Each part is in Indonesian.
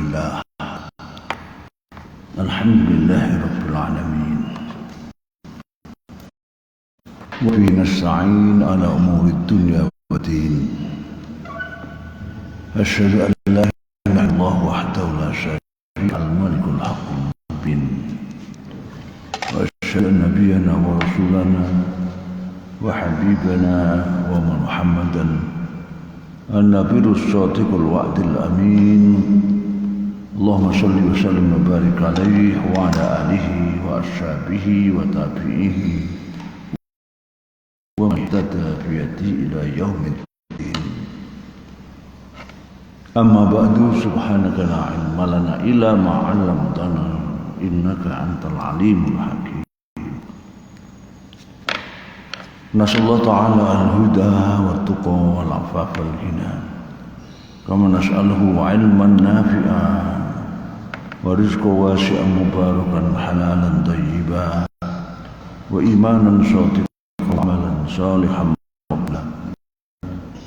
Bismillah. Alhamdulillahi Rabbil Alamin. Wa bihi nasta'in ala umuri dunya waddin. Asyhadu an la ilaha illallah wahdahu la syarika lahu al-malikul haqqul mubin. Wa asyhadu anna nabiyyana wa rasulana wa habibana wa Muhammadan an-nabiyus shadiqul wa'dil amin. Allahumma shalli wa sallim wa barik alaihi wa ala alihi wa ashabihi wa tabi'ihi wa man ihtada bi yadihi ila yaumiddin. Amma ba'du, subhanaka la ilma lana illa ma 'allamtana innaka antal alimul hakim. Nasallahu ta'ala al-huda wa tuqa wal afafa wal ghina. Kama nas'aluhu ilman nafi'an wa rizqan wasi'an mubarakan halalan thayyiban wa imanan shadiqan wa amalan salihan maqbula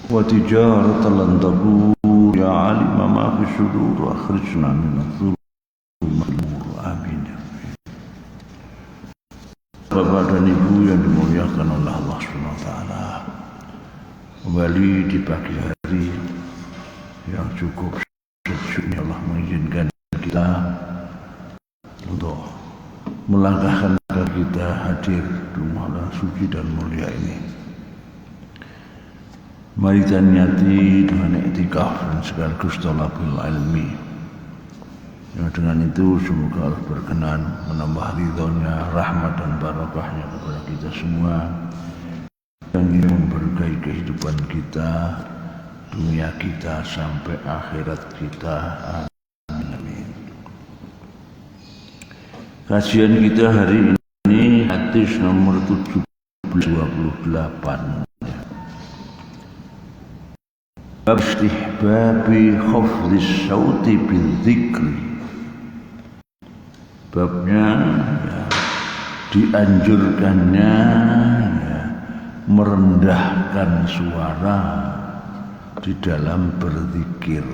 wa tijaratan lan tabur ya alima ma fi sudur akhrijna min adh-dhulumati amin. Bapak dan Ibu yang dimuliakan oleh Allah Subhanahu wa taala, kembali di pagi hari yang cukup sejuk ini Allah mengizinkan kita untuk melangkahkan kita hadir di malam suci dan mulia ini. Mari kita niati dengan iktikaf dan sekaligus thalabul ilmi. Yang dengan itu semoga Allah berkenan menambah ridhonya, rahmat dan barakahnya kepada kita semua, yang ingin memberkahi kehidupan kita, dunia kita sampai akhirat kita. Amin. Kajian kita hari ini hadis nomor 728. Bab istihbabi khafdis sauti bil dzikri. Babnya dianjurkannya merendahkan suara di dalam berzikir.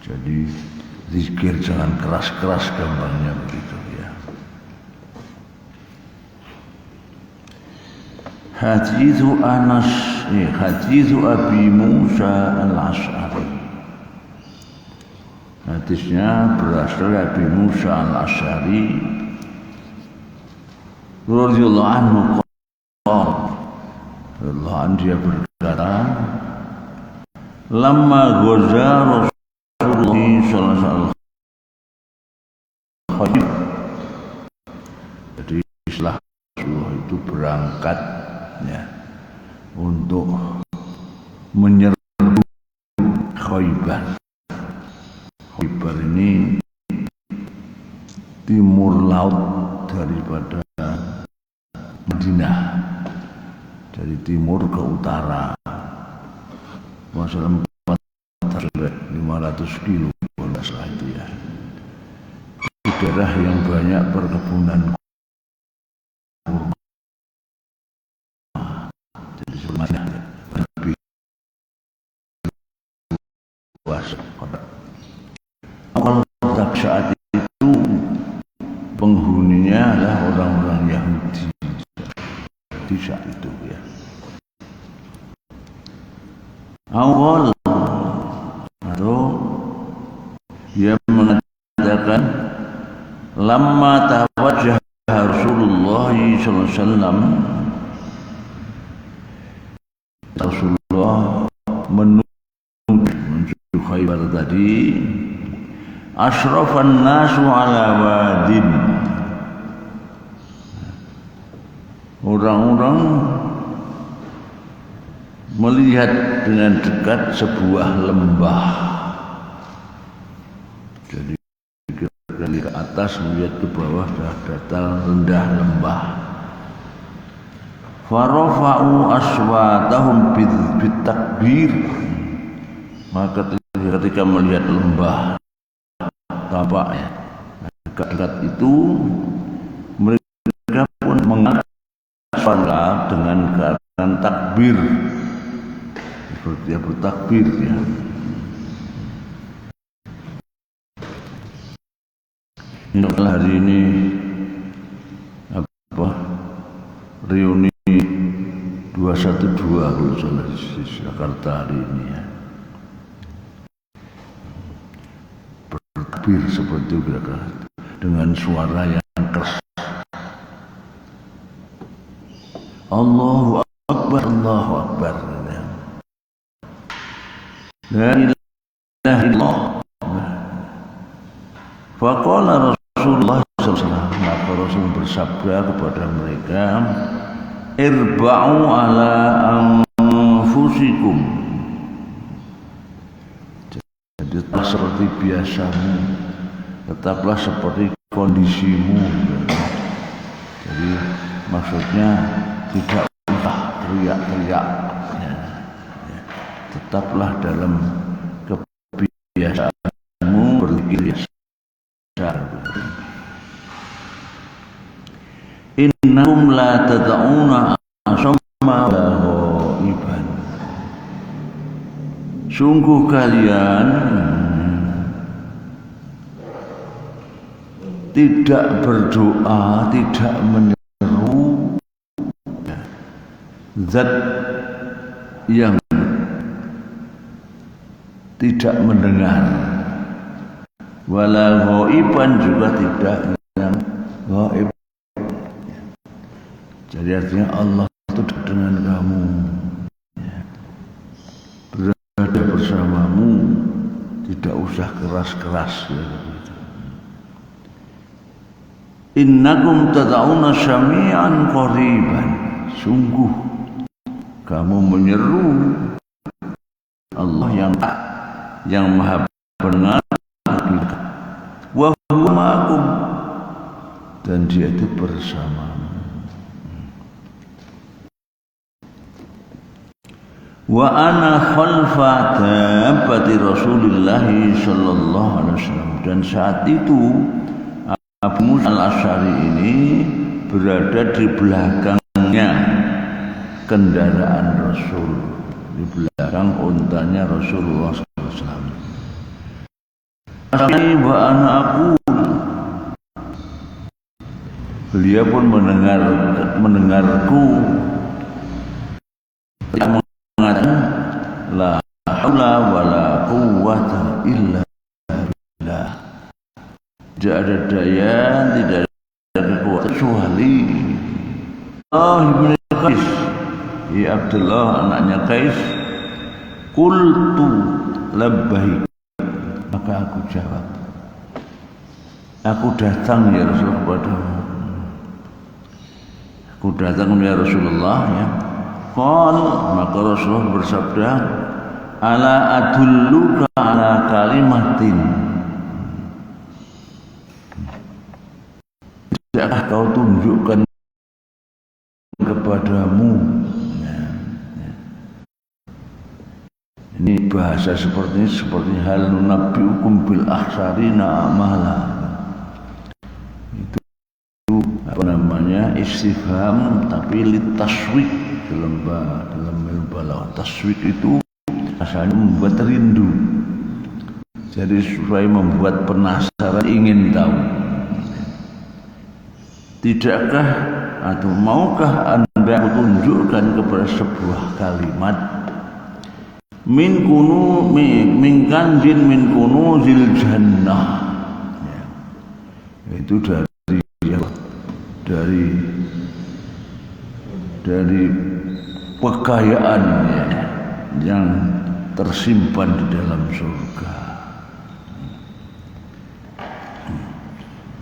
Jadi zikir jangan keras-keras, gambarnya begitu ya. Hadithu Abi Musa al-Asy'ari. Hadisnya berasal dari Abi Musa al-Asy'ari radhiyallahu anhu. Dia berkata, "Lamma ghaza Rasulullah sallallahu alaihi wasallam." Jadi setelah Rasulullah itu berangkat ya, untuk menyerbu Khaybar. Khaybar ini timur laut daripada Madinah, dari timur ke utara, masalah 500 kilo salah itu ya. Di daerah yang banyak perkebunan kurma. Jadi semuanya lebih luas. Kalau saat itu penghuninya adalah orang-orang Yahudi di saat itu ya. Awal atau dia mengatakan lamma tawajjah Rasulullah sallallahu alaihi wasallam, Rasulullah menuju Khaybar tadi, asyrafan nasu ala wadin. Orang-orang melihat dengan dekat sebuah lembah. Jadi dari ke atas melihat ke bawah sudah datar rendah lembah. Farafa'u aswatahum bitakbir. Maka ketika melihat lembah tampaknya dekat-dekat itu, mereka pun mengangkat suara dengan keadaan takbir, seperti dia bertakbir ya. hari ini reuni 212 kalau salah di Jakarta hari ini ya. Bertakbir seperti itu kira-kira dengan suara yang keras. Allahu Akbar, Allahu Akbar. La ilaha illallah. Faqala Rasulullah SAW, maka Rasul bersabda kepada mereka, irba'u ala anfusikum. Jadi tetap seperti biasamu, tetaplah seperti kondisimu. Jadi maksudnya tidak usah teriak-teriak, ya. Tetaplah dalam kebiasaanmu berpikir sadar. Innakum la tad'una asamma wa ghaiban. Sungguh kalian tidak berdoa, tidak menyeru zat yang tidak mendengar, wala ghaiban, juga tidak yang ghaib. Jadi artinya Allah itu dengan kamu, ya, berada bersamamu, tidak usah keras-keras, ya. Innakum tad'una syami'an qariban. Sungguh kamu menyeru Allah yang maha pendengar, wa huwa ma'akum, dan dia itu bersamamu. Wa ana khalfa dabbati Rasulillah sallallahu alaihi wasallam, dan saat itu Abu Musa al-Asy'ari ini berada di belakangnya kendaraan Rasul, di belakang untanya Rasulullah SAW. Wa ana aku, beliau pun mendengarku yang mengatakan la haula wala quwwata illa billah. Tidak ada daya, tidak ada kekuatan kecuali bin Qais, ya Abdullah anaknya Qais. Qultu labbaik, maka aku jawab, aku datang ya Rasul kepadamu. Aku datang ya Rasulullah, ya. Qal, maka Rasulullah bersabda, ala adulluka ala kalimatin, tidakkah kau tunjukkan kepadamu, ya. Ini bahasa seperti hal nunabbiukum bil akhsarina amala. Itu apa namanya, istifham tapi litaswik. Dalam ilmu balaghah, taswik itu asalnya membuat rindu, jadi supaya membuat penasaran, ingin tahu. Tidakkah atau maukah Anda tunjukkan kepada sebuah kalimat min kanjin min kunuzil jannah, ya. Itu dari kekayaannya yang tersimpan di dalam surga.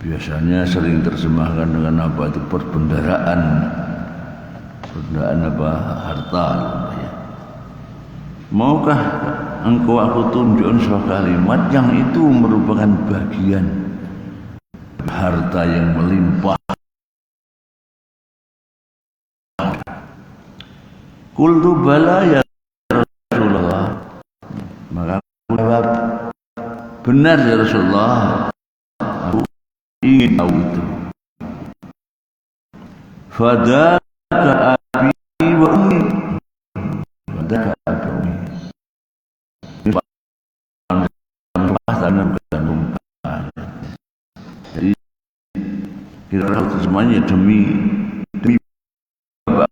Biasanya sering terjemahkan dengan apa itu, perbendaharaan apa, harta, ya. Maukah engkau aku tunjukkan sebuah kalimat yang itu merupakan bagian harta yang melimpah. Qultu bala ya Rasulullah, maka aku jawab, benar ya Rasulullah, aku ingin tahu itu. Fadaka abi wa ummi, fadaka abi wa ummi. Jadi kira-kira semuanya demi bapak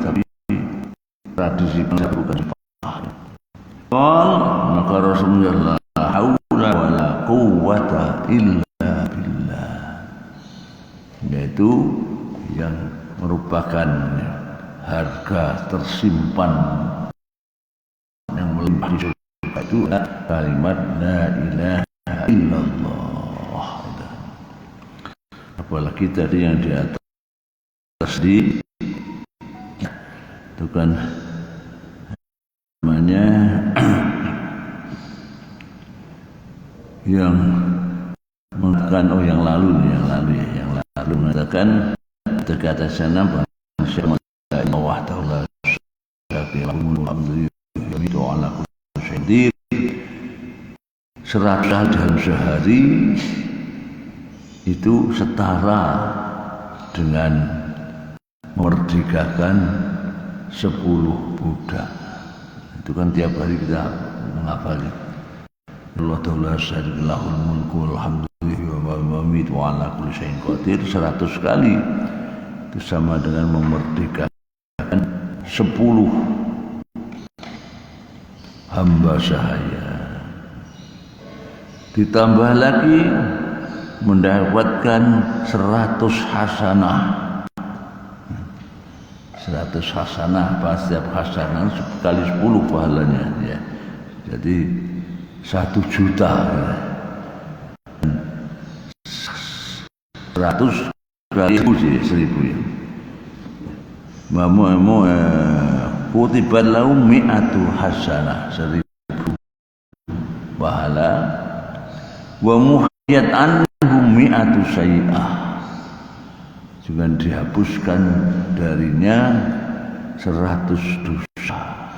tapi tradisi bukan qal maka Rasulullah la haula wala quwwata illa billah, yaitu yang merupakan harga tersimpan yang melimpah di surga itu kalimat la ilaha illallah. Apalagi tadi yang di atas itu kan namanya yang mengatakan yang lalu mengatakan terkata sana bahwa Allah Ta'ala serata dalam sehari itu setara dengan memerdekakan 10 budak. Itu kan tiap hari kita menghafali Allah Ta'ala lahul mulku alhamdulillah wa hamid wa ala kulli syai'in qadir 100 kali. Itu sama dengan memerdekakan 10 hamba sahaya. Ditambah lagi mendapatkan 100 hasanah. 100 hasanah, setiap hasanah kali 10 pahalanya ya. Jadi 1 juta ya. 100 kali 1000 ya. Mamu kutiban lahu mi'atu hasanah, 1000 pahala. Wa muhiyat anhu mi'atu sayyi'ah, juga dihapuskan darinya 100 dosa.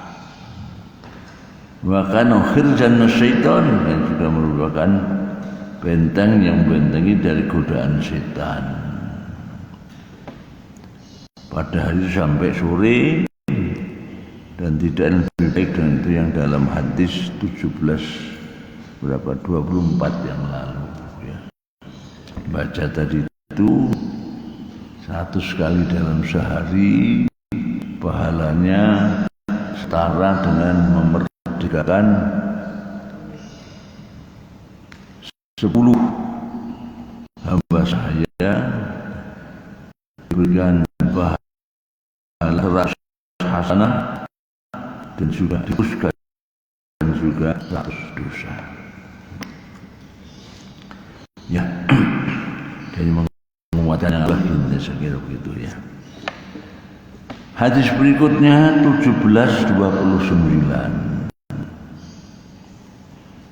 Bahkan khirjan syaitan, dan juga merupakan benteng yang membentengi dari godaan setan. Pada hari sampai sore, dan tidak lebih baik dengan itu yang dalam hadis 24 yang lalu ya. Baca tadi itu 100 kali dalam sehari, pahalanya setara dengan memerdekakan 10 hamba sahaya, diberikan pahala hasanah dan juga dihapuskan juga 100 dosa. Ya, jadi menguatkan yang lain saya kira begitu ya. Hadis berikutnya 1729.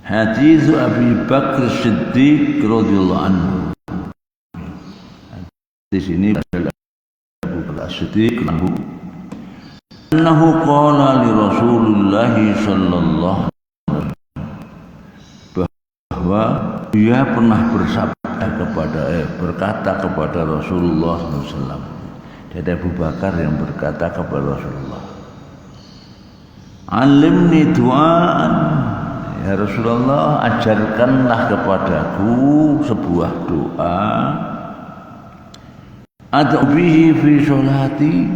Hadis Abi Bakr Siddiq radhiyallahu anhu. Di sini adalah Abu Bakr Siddiq annahu qala li Rasulullah sallallahu alaihi wasallam, bahwa dia pernah berkata kepada Rasulullah SAW. Jadi Abu Bakar yang berkata kepada Rasulullah, alimni du'aan, ya Rasulullah, ajarkanlah kepadaku sebuah doa, ad'u bihi fi sholati,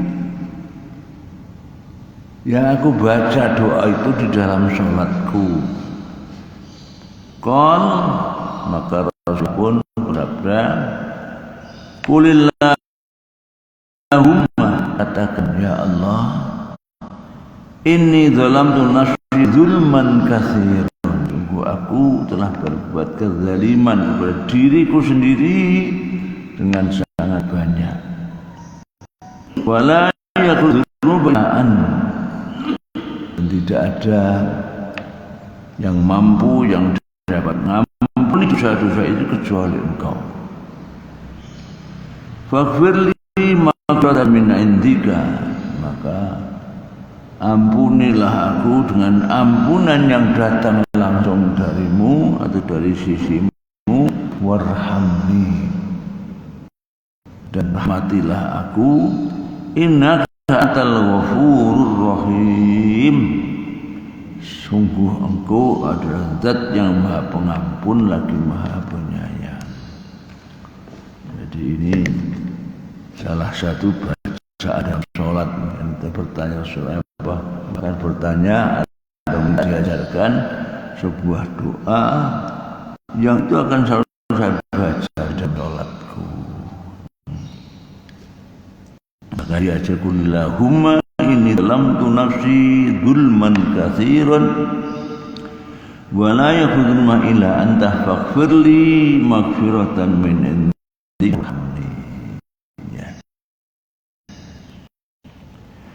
ya aku baca doa itu di dalam sholatku. Qal, maka Rasul pun bersabda, Qulillahumma, katakan ya Allah, inni zalamtu nafsi zulman katsiran, aku telah berbuat kezaliman kepada diriku sendiri dengan sangat banyak. Wala yaqdiru ba'an, dan tidak ada yang mampu yang dapat mengampuni dosa-dosa itu kecuali Engkau. Faghfirli maghfiratan min indika, maka ampunilah aku dengan ampunan yang datang langsung darimu atau dari sisimu. Warhamni, dan rahmatilah aku, innaka antal ghafurur rahim, sungguh engkau adalah zat yang maha pengampun lagi maha penyayang. Jadi ini salah satu bacaan dalam sholat. Kita bertanya Rasulullah apa? Bahkan bertanya atau diajarkan sebuah doa yang itu akan selalu saya baca dalam sholatku. Maka diajarkan Allahumma inni zalamtu nafsi dzulman katsiran wa la yaghfiru illa anta faghfirli maghfiratan min indika.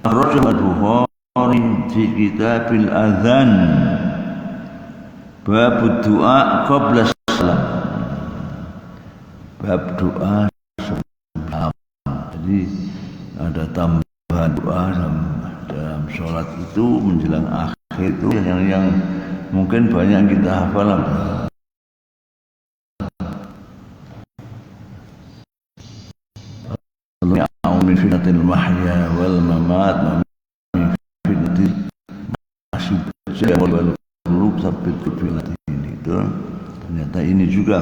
Rasul Bukhari di Kitabil Adzan bab doa qabla salam, bab doa sebelum. Jadi ada tambahan doa dalam sholat itu menjelang akhir itu yang mungkin banyak kita hafal. Min fitnatil mahya wal mamat min fitnatil masih wal qulub sampai fitnat ini itu ternyata ini juga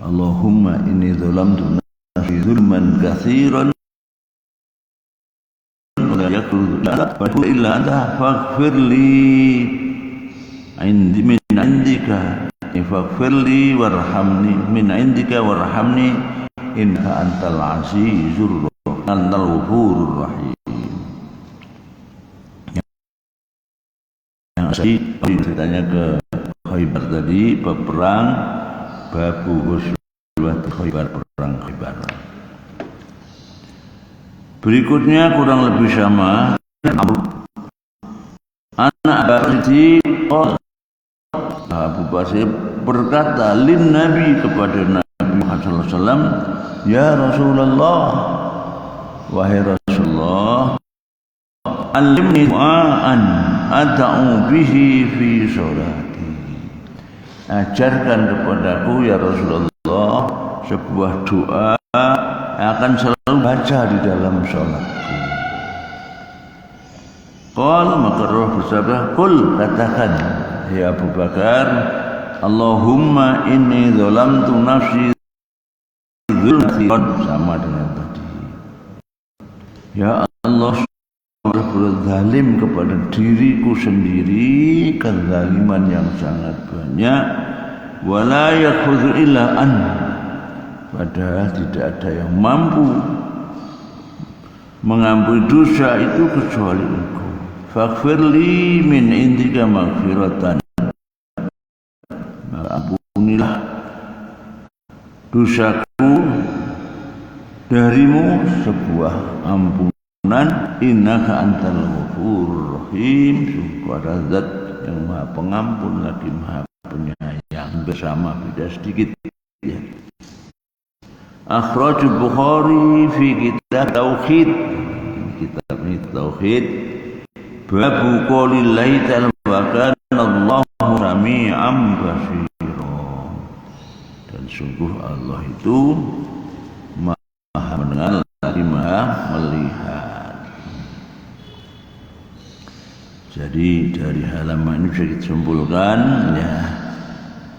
Allahumma inni zalamtu nafsi zulman katsiran wa la yaghfiru illa anta faghfirli indi min indika faghfirli warhamni min indika warhamni innaka antal azizur antal ghafurur rahim. Yang asli ceritanya ke Khaybar tadi, perang babu Ghazwat Khaybar, perang Khaybar. Berikutnya kurang lebih sama. Anak Abu Basir berkata lin Nabi kepada Nabi Muhammad sallallahu alaihi wasallam, ya Rasulullah, wahai Rasulullah, alimni du'aan ad'u bihi fi sholati. Ajarkan kepadaku ya Rasulullah sebuah doa yang akan selalu baca di dalam sholatku. Qal, maka Rasulullah bersabda, qul, katakan ya Abu Bakar, Allahumma inni zalamtu nafsi zulman, sama dengan tadi. Ya Allah, saya berzalim kepada diriku sendiri kezaliman yang sangat banyak. Wala yakhudhu illa an, padahal tidak ada yang mampu mengampuni dosa itu kecuali Engkau. Faghfirli min indika maghfiratan, ampunilah dosaku darimu sebuah ampunan. Innaka antal ghafurur rahim, sungguh ada zat yang maha pengampun lagi maha penyayang. Bersama beda sedikit ya. Akhrajul Bukhari fi kitab tauhid, kitab ini tauhid, babu qaulillahi ta'ala wa kana Allahu sami'an basira, dan sungguh Allah itu maha mendengar lagi maha melihat. Jadi dari halaman ini bisa kita simpulkan ya,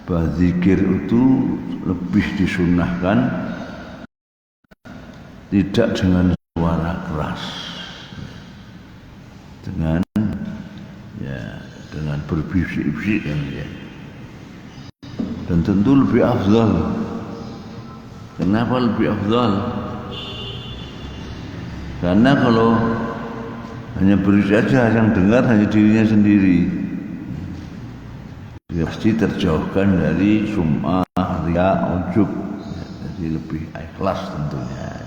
bahwa zikir itu lebih disunnahkan tidak dengan suara keras, dengan berbisik-bisik ya. Dan tentu lebih afdal. Kenapa lebih afdal? Karena kalau hanya berisik saja, yang dengar hanya dirinya sendiri, dia pasti terjauhkan dari sum'ah, riya, ujub. Jadi lebih ikhlas tentunya.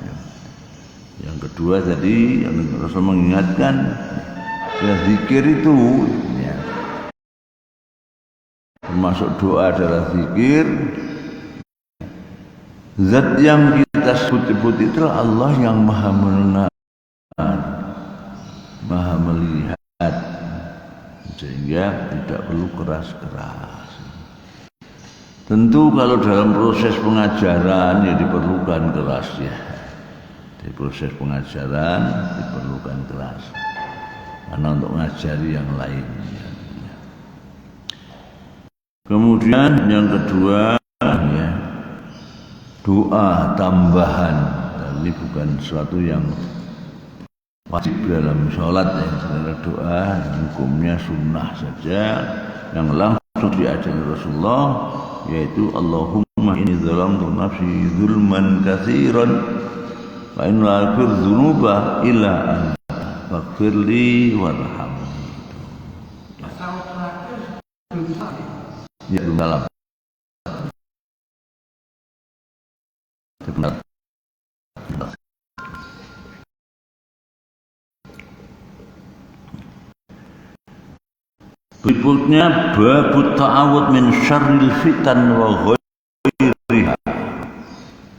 Yang kedua tadi yang Rasul mengingatkan, ya zikir itu ya, termasuk doa adalah zikir. Zat yang kita sebut-sebut itu Allah yang maha mendengar, maha melihat, sehingga tidak perlu keras-keras. Tentu kalau dalam proses pengajaran ya diperlukan keras ya. Di proses pengajaran diperlukan keras, karena untuk mengajari yang lainnya. Kemudian yang kedua ya, doa tambahan. Dan ini bukan sesuatu yang wajib dalam sholat ya, sebenarnya doa yang hukumnya sunnah saja yang langsung diajarkan Rasulullah, yaitu Allahumma inni zalamtu nafsi zulman katsiran wa in la yaghfiru dzunuba illa anta faghfirli warhamni. Ya dalam berikutnya babut ta'awud min syarril fitan wa ghairiha.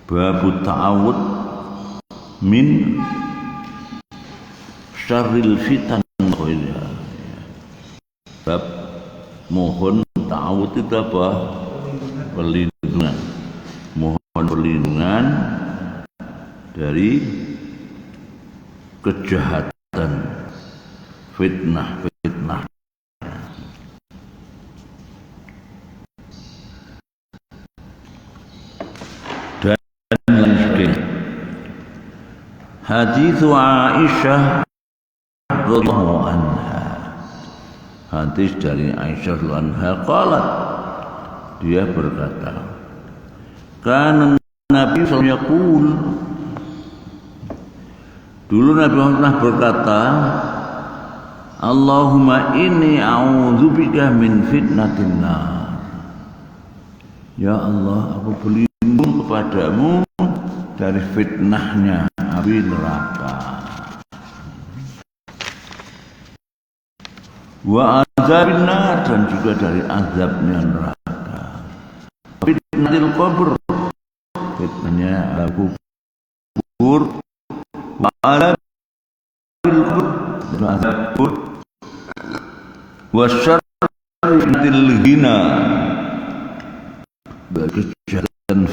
Babut ta'awud min syarril fitan wa ghairiha. Bab mohon ta'awud itu apa? Perlindungan. Mohon perlindungan dari kejahatan, fitnah. Hadits Aisyah radhiyallahu anha. Hadis dari Aisyah radhiyallahu anha qalat, dia berkata, kana Nabi sallallahu alaihi wasallam, dulu Nabi pernah berkata, Allahumma inni a'udzubika min fitnatin nar. Ya Allah, aku berlindung kepadamu dari fitnahnya api neraka, wa azabin nar, dan juga dari azabnya neraka, fitnatil qabr, fitnahnya kubur, wa azabil qabr, dan azab kubur, wa syarril ghina, kejahatan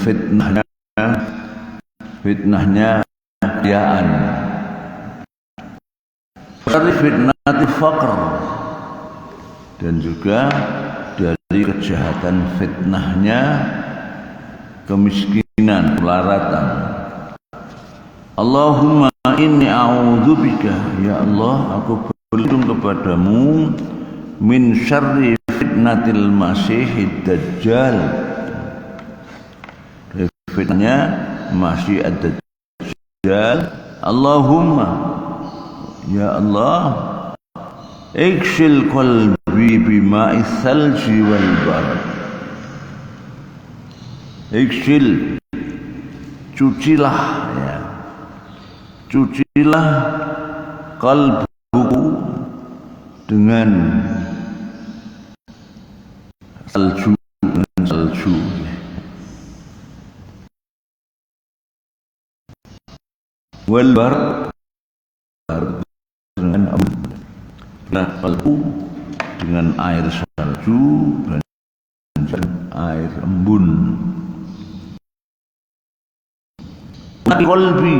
fitnahnya kekayaan, dari fitnatil faqr, dan juga dari kejahatan fitnahnya kemiskinan, kelaratan. Allahumma inni a'udzubika, ya Allah, aku berlindung kepadamu min syarri fitnatil masihid dajjal, dari fitnahnya masih ad-dajjal. Allahumma, ya Allah, ikshil qalbi bima'is salji wal barad. Ikshil, cucilah ya, cucilah kalbuku dengan salju, wal barad, dengan kalbu dengan air salju dan air embun. Qalbi,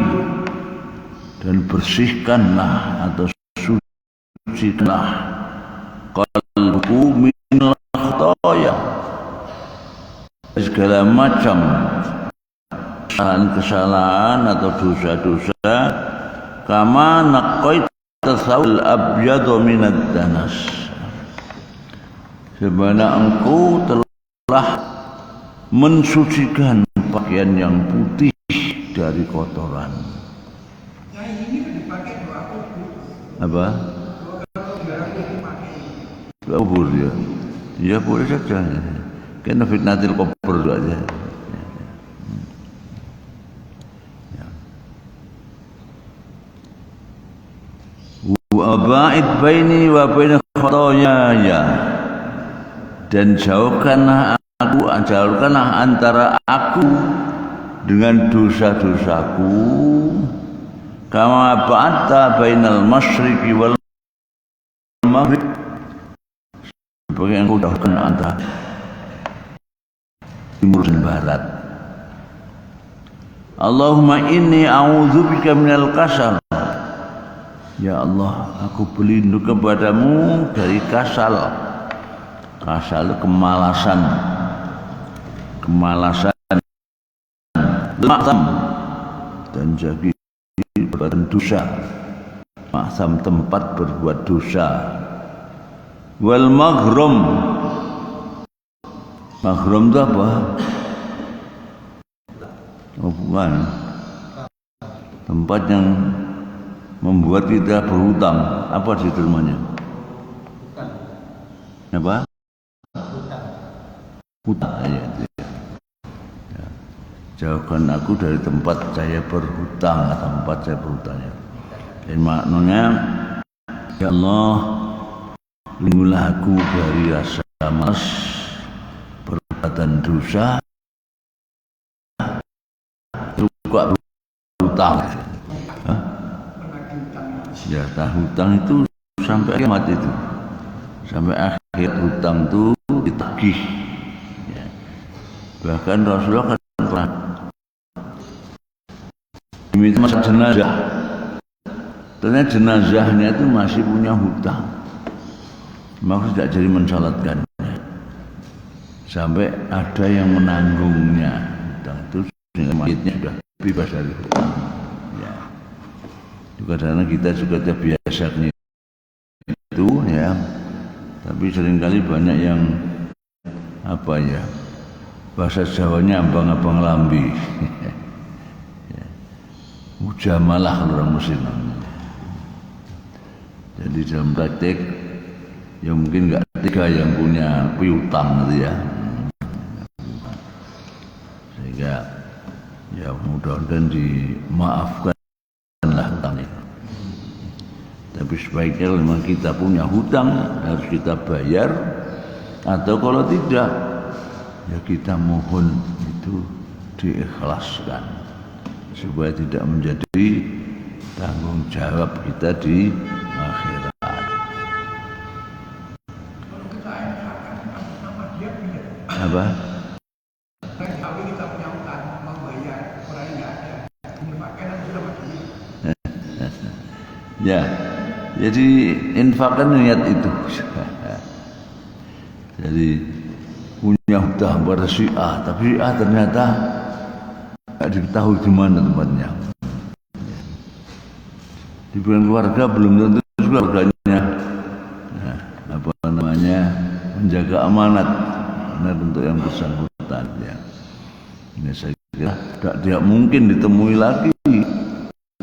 dan bersihkanlah atau sucikanlah qalbuku minal khataya, segala macam kesalahan atau dosa-dosa, kama naqaita thawbal abyad minad danas, sebagaimana engkau telah mensucikan pakaian yang putih dari kotoran. Apa? Doa kubur ya. Ya boleh saja. Karena fitnatil qabr itu aja. Wa ba'id baini wa baina khotoyaya, dan jauhkanlah antara aku dengan dosa-dosaku, kama ba'adta bainal masyriqi wal maghrib, sebagai engkau jauhkan antara timur dan barat. Allahumma inni a'udzubika minal kasal, ya Allah, aku berlindung kepadamu dari kasal, kasal kemalasan maksam dan jadi berbuat dosa, maksam tempat berbuat dosa. Wal maghrum itu apa? Oh, bukan tempat yang membuat kita berhutang. Apa sih namanya? Apa? Hutang. Ya. Jauhkan aku dari tempat saya berhutang, tempat saya berhutang. Dan maknanya, ya Allah, lindungilah aku dari rasa malas, perbuatan dosa, juga berhutang. Ya, hutang itu sampai kiamat itu, sampai akhir hutang itu ditagih. Ya. Bahkan Rasulullah pernah diminta masa jenazah, ternyata jenazahnya itu masih punya hutang, maka tidak jadi mensalatkan. Sampai ada yang menanggungnya hutang itu, sehingga mayitnya sudah bebas dari hutang. Ya. Juga karena kita juga terbiasa itu, ya. Tapi seringkali banyak yang apa ya? Bahasa Jawanya abang-abang lambi. Mujamalah orang Muslim. Jadi dalam praktek ya mungkin enggak tiga yang punya piutang gitu ya. Sehingga ya mudah-mudahan dimaafkanlah hutangnya. Tapi sebaiknya memang kita punya hutang harus kita bayar, atau kalau tidak ya kita mohon itu diikhlaskan supaya tidak menjadi tanggung jawab kita di akhirat. Apa? Ya, jadi infakkan niat itu. Jadi punya hutang pada si A, tapi si A ternyata tidak diketahui di mana tempatnya. Di keluarga belum tentu keluarganya apa namanya menjaga amanat untuk yang bersangkutan. Ya. Ini saya kira tidak mungkin ditemui lagi.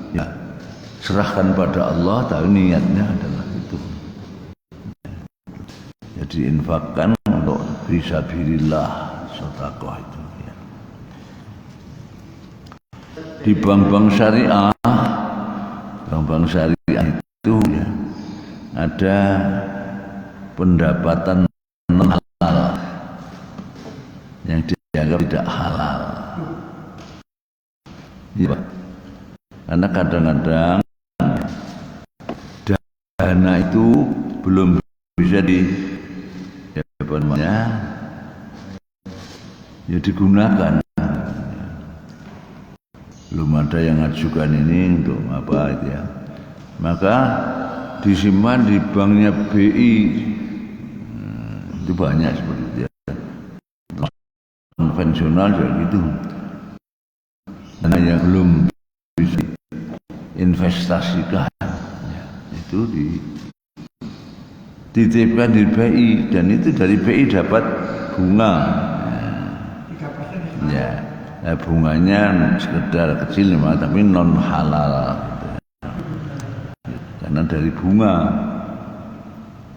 Ya, serahkan pada Allah, tapi niatnya adalah itu. Jadi infakkan untuk fisabilillah, sedekah itu ya. Di bank-bank syariah, bank-bank syariah itu ya ada pendapatan non halal yang dianggap tidak halal. Ya, karena kadang-kadang dana itu belum bisa ya digunakan. Belum ada yang ngajukan ini untuk apa itu ya. Maka disimpan di banknya BI. Itu banyak seperti itu ya. Konvensional juga gitu. Dana yang belum bisa investasikan ya, itu dititipkan di BI, dan itu dari BI dapat bunga. Ya, bunganya sekedar kecil memang, tapi non halal gitu. Karena dari bunga,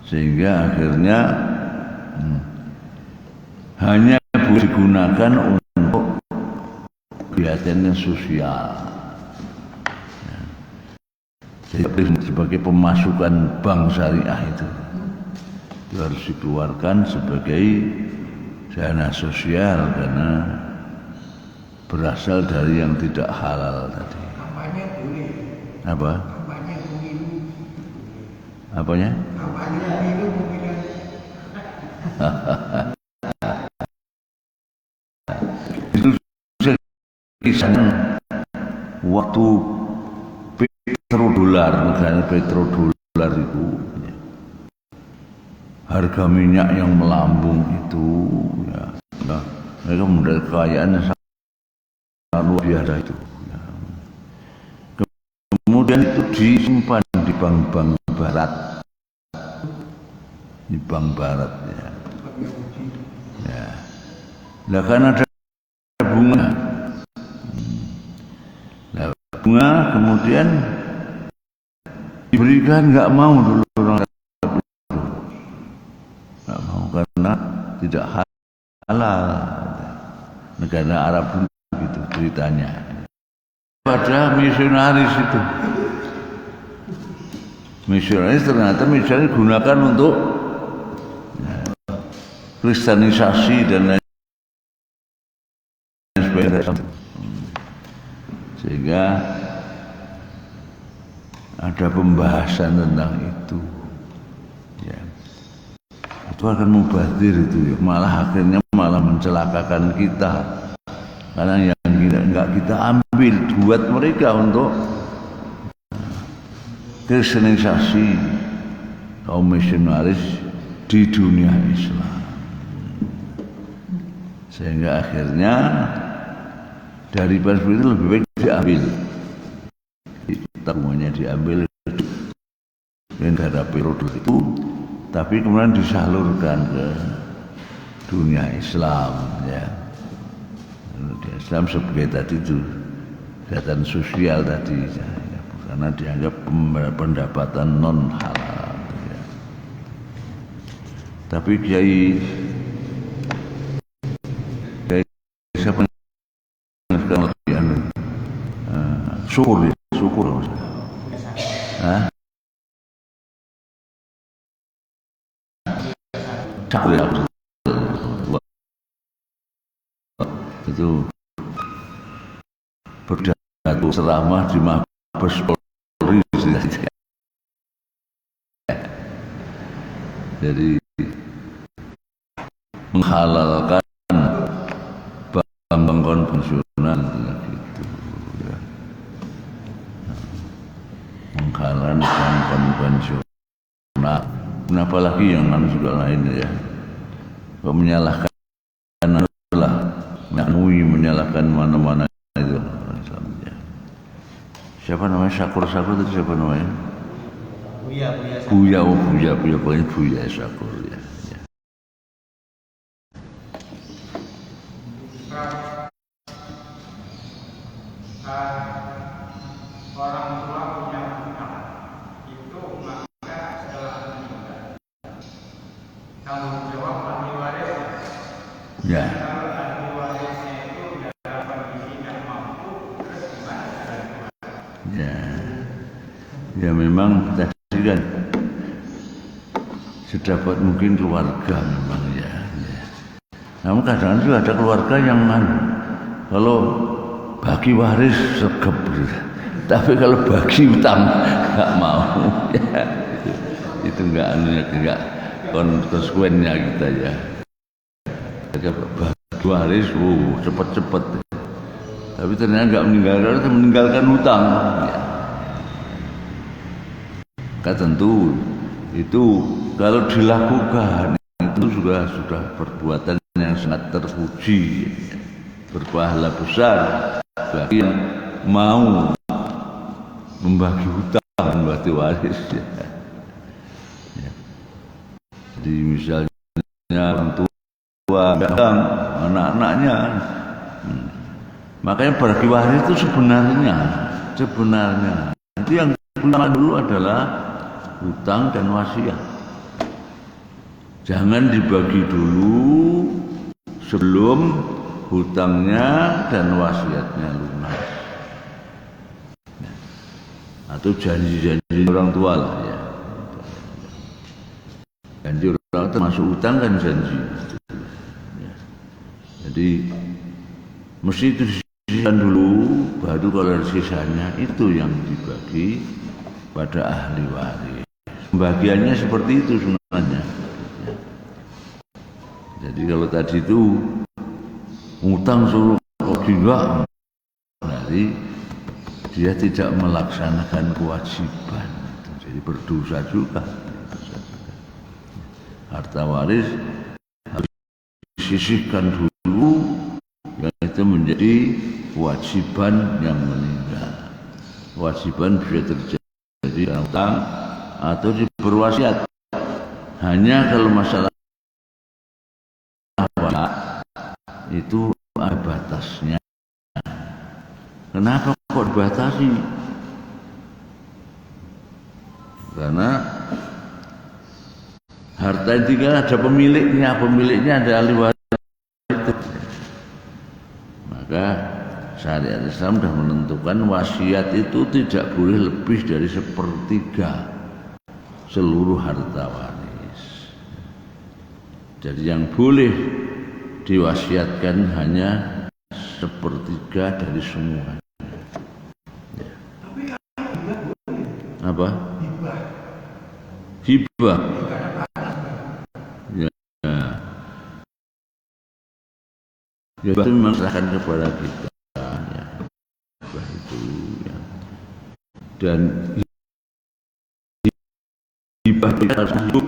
sehingga akhirnya hanya digunakan untuk kegiatan sosial. Jadi sebagai pemasukan bank syariah itu harus dikeluarkan sebagai dana sosial karena berasal dari yang tidak halal tadi. Kampanye boleh. Apa? Kampanye pemilu. Apanya? Kampanye pemilu mungkin. Itu kisahnya waktu petrodolar, negara petrodolar itu harga minyak yang melambung itu, ya, nah, mereka modal kekayaannya sangat luar biasa itu. Ya. Kemudian itu disimpan di bank-bank barat, di bank barat ya. Ya. Nah, karena ada bunga, nah, bunga kemudian diberikan nggak mau dulu orang nggak mau karena tidak halal. Negara Arab dulu gitu ceritanya. Pada misionaris itu, misionaris ternyata misionaris digunakan untuk kristenisasi dan lain sebagainya, sehingga ada pembahasan tentang itu. Ya. Itu akan mubazir itu, ya. Malah akhirnya malah mencelakakan kita, karena yang nggak kita ambil buat mereka untuk kristenisasi kaum misionaris di dunia Islam. Sehingga akhirnya dari perspektif itu lebih baik diambil, semuanya diambil negara periode itu, tapi kemudian disalurkan ke dunia Islam, ya. Dunia Islam sebagai tadi itu kegiatan sosial tadi, ya, karena dianggap pendapatan non halal, ya. Tapi Kiai siapa yang sekarang lebih syukur, Hah? Itu berdakwah ceramah di Mabes Polri, jadi menghalalkan bank konvensional gitu, ya. Menghalalkan bank konvensional. Kenapa lagi yang juga lain, ya? Kok menyalahkan lah, menyalahkan mana-mana itu. Ya. Siapa namanya? Syakur itu siapa namanya? Buya pokoknya Buya Syakur, ya. Ya. Orang tua punya hutang itu maka setelah meninggal tanggung jawab ahli waris. Ya. Kalau ahli warisnya itu dalam kondisi tidak mampu, terus gimana? Ya. Ya memang tadi kan sedapat mungkin keluarga memang, ya. Ya. Namun kadang juga ada keluarga yang kalau bagi waris sergap, tapi kalau bagi utang nggak mau, ya. Itu nggak konsekuennya kita, ya. Bagi waris, cepet-cepet, tapi ternyata nggak meninggalkan hutang, ya. Kan tentu itu kalau dilakukan itu sudah perbuatan yang sangat terpuji, berpahala besar bagi yang mau membagi hutang, membagi waris, ya. Ya. Jadi misalnya orang tua datang anak-anaknya, makanya bagi waris itu sebenarnya itu yang pertama dulu adalah hutang dan wasiat. Jangan dibagi dulu sebelum hutangnya dan wasiatnya lunas. Atau janji-janji orang tua lah, ya. Janji orang termasuk hutang kan janji. Ya. Jadi mesti itu disisihkan dulu, baru kalau sisanya itu yang dibagi pada ahli waris. Pembagiannya seperti itu sebenarnya. Ya. Jadi kalau tadi itu utang suruh juga, berarti dia tidak melaksanakan kewajiban, jadi berdosa juga. harta waris harus disisihkan dulu, yang itu menjadi kewajiban yang meninggal. Kewajiban bisa terjadi dalam hutang atau berwasiat. Hanya kalau masalah apa itu ada batasnya. Kenapa kok dibatasi? Karena harta itu kan ada pemiliknya ada ahli waris itu. Maka syariat Islam sudah menentukan wasiat itu tidak boleh lebih dari 1/3 seluruh harta waris. Jadi yang boleh diwasiatkan hanya 1/3 dari semua. Apa? Hibah. Ya. Ya itu memang serahkan kepada kita. Ya. Hibah itu. Ya. Dan hibah itu harus hidup.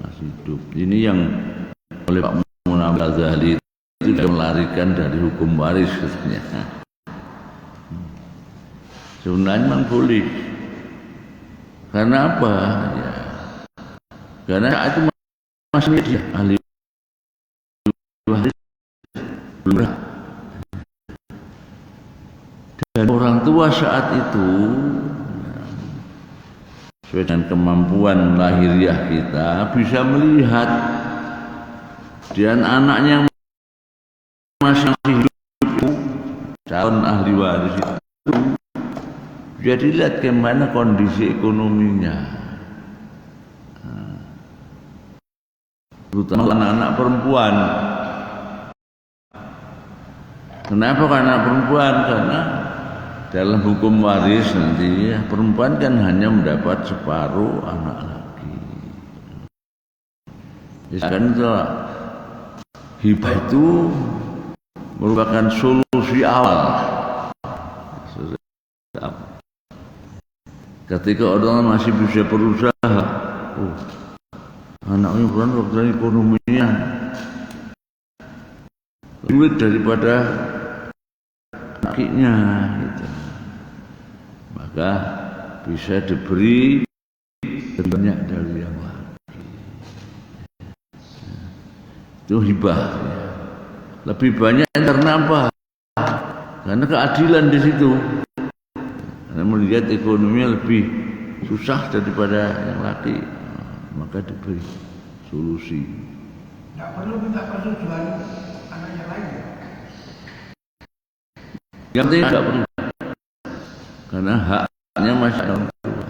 Masih hidup. Ini yang oleh Pak Munawwir Al-Ghazali itu sudah melarikan dari hukum waris katanya. Sebenarnya memang boleh. Karena apa? Ya. Karena itu masih dia ahli waris belum. Dan orang tua saat itu sesuai dengan kemampuan lahiriah kita bisa melihat dan anaknya yang masih hidup itu calon ahli waris itu. Jadi lihat bagaimana kondisi ekonominya, terutama anak-anak perempuan. Kenapa anak perempuan? Karena dalam hukum waris nanti ya, perempuan kan hanya mendapat separuh anak laki. Kan itu hibah itu merupakan solusi awal. Ketika orang masih bisa berusaha, anaknya bukan kebetulan ekonominya sulit daripada lakinya, gitu. Maka bisa diberi banyak dari yang laki. Itu hibah. Lebih banyak karena apa? Karena keadilan di situ. Karena melihat ekonominya lebih susah daripada yang laki, maka diberi solusi. Tidak perlu minta persetujuan anaknya lain. Yang tidak perlu, karena haknya masih orang tua.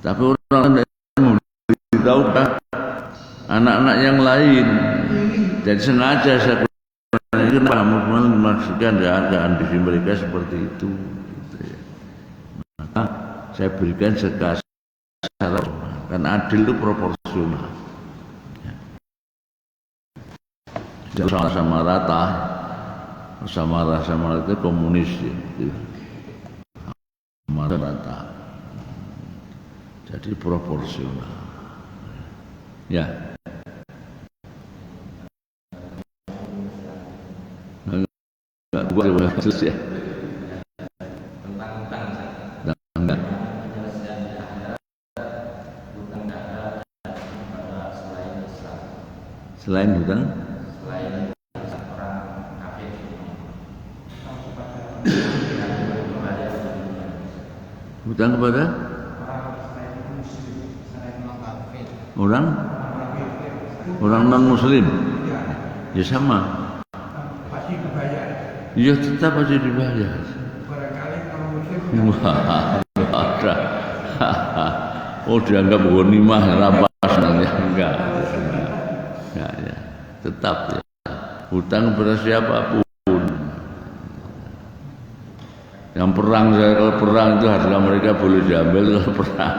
Tapi orang tidak memberitahu anak-anak yang lain. Jadi sengaja saya kenapa memaksudkan keadaan diri mereka seperti itu, gitu ya. Maka saya berikan secara kan adil itu proporsional, ya. Sama-sama rata, sama itu komunis, ya. Sama rata, jadi proporsional, ya. Enggak buat khusus ya. Tentang hutang. Enggak. Selain hutang? Selain orang kafir. Hutang kepada? Orang non muslim. Ya sama. Pasti dibayar. Ya tetap pasti dibayar. Barangkali kalau muslim ada. Oh dianggap ghanimah rampas enggak. Enggak ya. Tetap ya. Hutang kepada siapapun. Yang perang, kalau perang itu harga mereka boleh diambil kalau perang.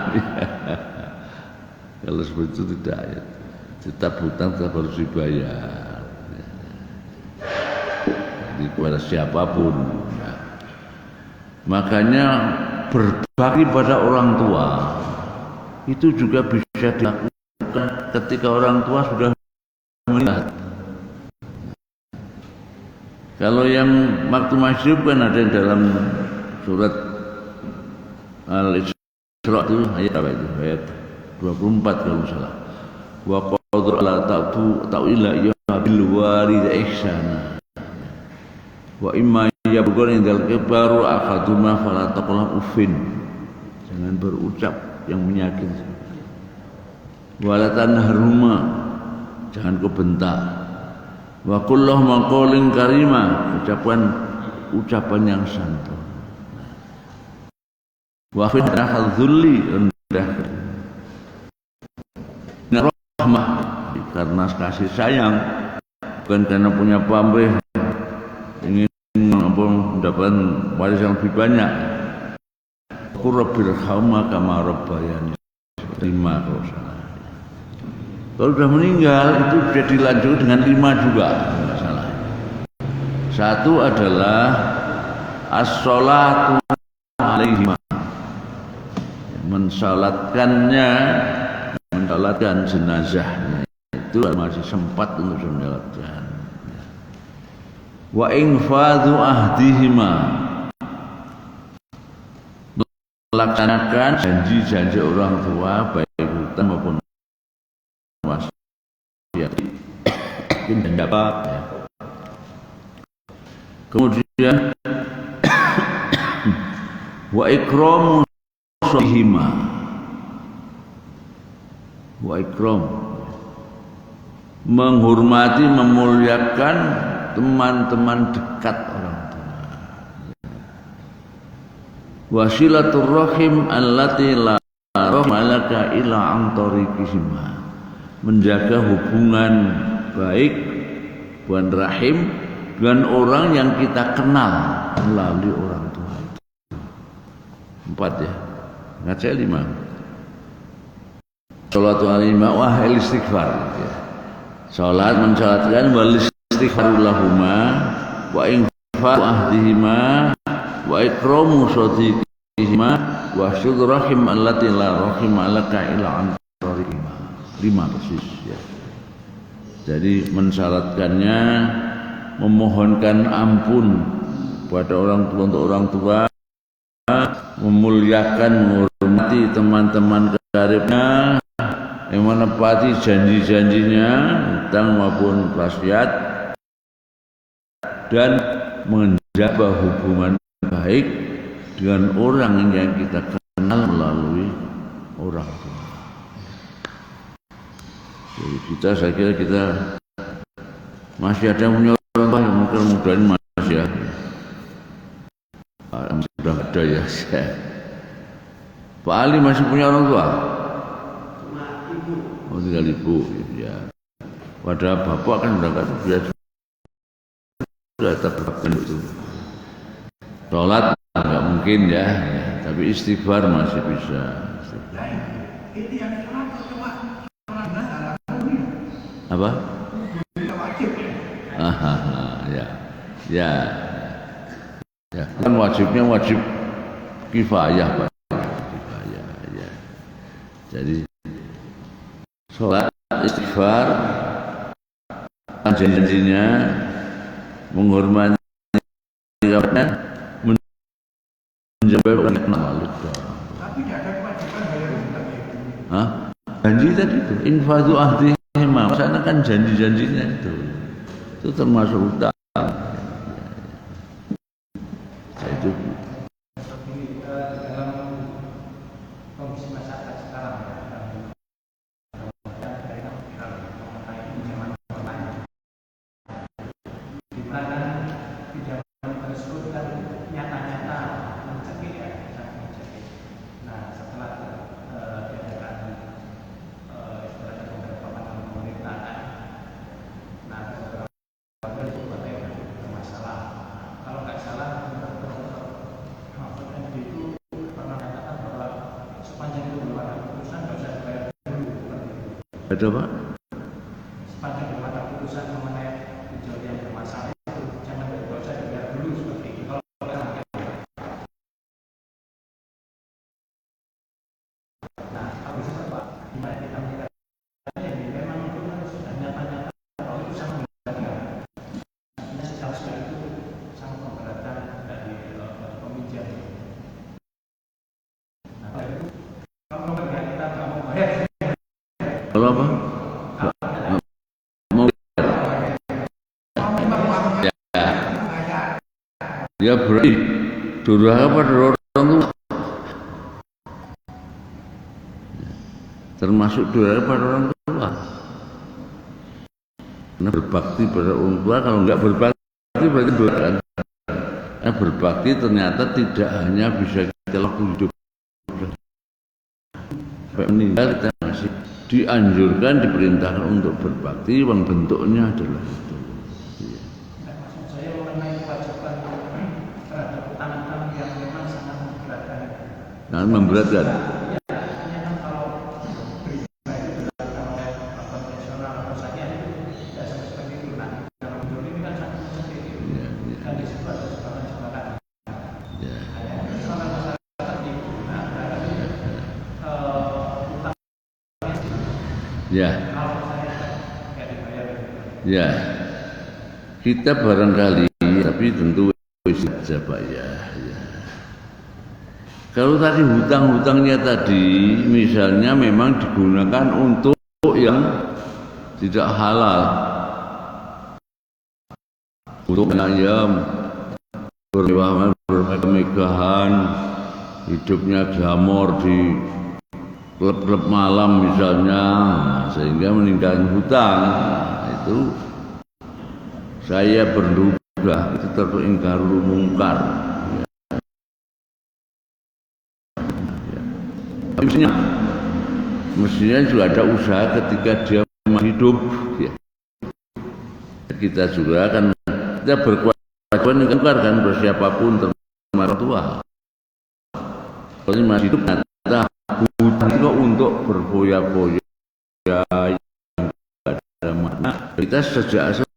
Kalau seperti itu tidak ya. Tetap hutang tetap harus dibayar. Jadi kepada siapapun. Ya. Makanya berbakti pada orang tua itu juga bisa bisa dilakukan ketika orang tua sudah meninggal. Kalau yang waktu masih hidup kan ada yang dalam surat Al-Isra itu ayat apa itu? Ayat 24 kalau salah. Wa qadra la ta'ila ya bil walida ihsana. Wa imma yablughan indal kibaru ahaduma fala taqul uffin. Jangan berucap yang menyakiti. Wala tanharhuma, jangan kau bentak. Wa qul lahum qawlan karima, ucapan yang santun. Wa fi dzulli, rendah. Rahmah, karena kasih sayang, bukan karena punya pamrih ingin mendapatkan waris yang lebih banyak. Qur rabbirhamhuma kama rabbayani lima kalau salah. Kalau sudah meninggal itu sudah dilanjut dengan 5 juga, tidak salah. Satu adalah as-sholatu alaihima, mensalatkan jenazahnya itu masih sempat untuk mensalatkan. Wa infadhu ahdihima, melaksanakan janji-janji orang tua baik hutang maupun wasiat. Kemudian wa ikramu sahihima, wa ikram, menghormati, memuliakan teman-teman dekat orang tua. Wasilatur rahim allati la rahmalaka ila antariqihima, menjaga hubungan baik, hubungan rahim dengan orang yang kita kenal melalui orang tua itu. 4 ya, ingat saya 5. Sholatu alaihima wa istighfar ya. Salat mensalatkan wal istighfaru lahuma wa infaqu ahdihima wa ikramu sadiqihima wa syukur rahim allati la rahima laka ila antariqihima. 5 persis ya. Jadi mensyaratkannya memohonkan ampun pada orang tua untuk orang tua, memuliakan, menghormati teman-teman karibnya, yang menepati janji-janjinya, hutang maupun wasiat, dan menjaga hubungan baik dengan orang yang kita kenal melalui orang tua. Jadi kita, saya kira kita masih ada yang punya orang tua yang mudah-mudahan masih ya. Sudah ada ya. Pak Ali masih punya orang tua? Oh, tinggal ibu ya. Pada bapak kan sudah biasa, sudah terpaksa itu. Sholat nggak mungkin ya, tapi istighfar masih bisa. Apa? Ya, ya, ya. Kan wajibnya wajib kifayah, Pak. Kifayah, ya. Jadi sholat, istighfar, janjinya, menghormati, menjaga kenal. Tapi tidak ada kewajiban bayar hutang. Janji tadi itu, infadhu ahdihima, sana kan janji-janjinya itu termasuk hutang. Itu. Ada Pak? Sepanjang belum ada putusan mengenai pinjol yang bermasalah itu jangan berdosa dibayar dulu seperti itu. Kalau nah, habis itu Pak, gimana kita Kalau apa? Mau ya, ya berarti durhaka pada orang tua, termasuk durhaka pada orang tua. Karena berbakti pada orang tua, kalau enggak berbakti berarti durhaka. Karena berbakti ternyata tidak hanya bisa kita lakukan hidup sampai meninggal, kita masih dianjurkan, diperintahkan untuk berbakti, yang bentuknya adalah itu. Maksud saya mengenai kewajiban terhadap anak-anak yang memang sangat memberatkan. Nah, memberatkan. Ya, artinya kan kalau berita itu dilakukan oleh konvensional atau saja itu tidak seperti itu. Nah, kalau menurut ini kan sangat seperti itu. Dan di situ ada jebakan-jebakan. Ya. Kalau masyarakat di utang Ya. kalau saya tidak dibayar. Ya, kita barangkali, tapi tentu saja Pak ya. Kalau tadi hutang-hutangnya tadi, misalnya memang digunakan untuk yang tidak halal, untuk ayam, bermegah-megahan, hidupnya glamor di klub-klub malam misalnya, sehingga meninggalkan hutang. Itu saya berduga itu termasuk ingkarul mungkar. Ya. Mestinya juga ada usaha ketika dia masih hidup. Ya. Kita juga akan kita berkewajiban ingkar kan bersiapapun termasuk orang tua. Kalau masih hidup ternyata hutang itu untuk berfoya-foya yang ada makna. Kita sejak asal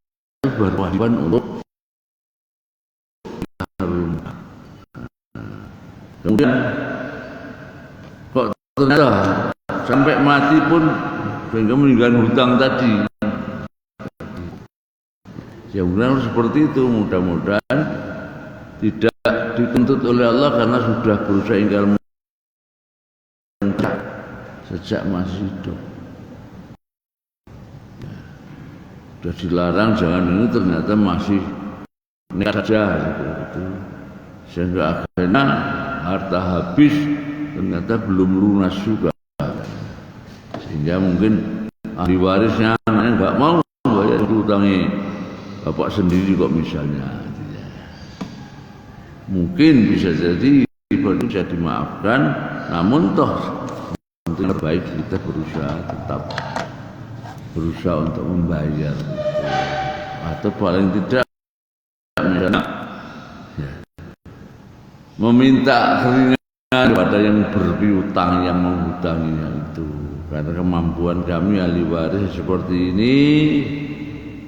berkewajiban untuk kemudian kok ternyata sampai mati pun sehingga meninggalkan hutang tadi. Ya benar seperti itu, mudah-mudahan tidak dituntut oleh Allah karena sudah berusaha ingkar sejak masih hidup. Sudah dilarang jangan ini, ternyata masih nekat saja gitu. Sehingga akhirnya harta habis, ternyata belum lunas juga. Sehingga mungkin ahli warisnya anaknya nggak mau bayar utangnya bapak sendiri kok misalnya. Mungkin bisa jadi baru bisa dimaafkan, namun toh tentu baik kita tetap berusaha untuk membayar gitu. Atau paling tidak misalnya ya, meminta keringanan kepada yang berpiutang, yang menghutanginya itu, karena kemampuan kami ahli waris seperti ini,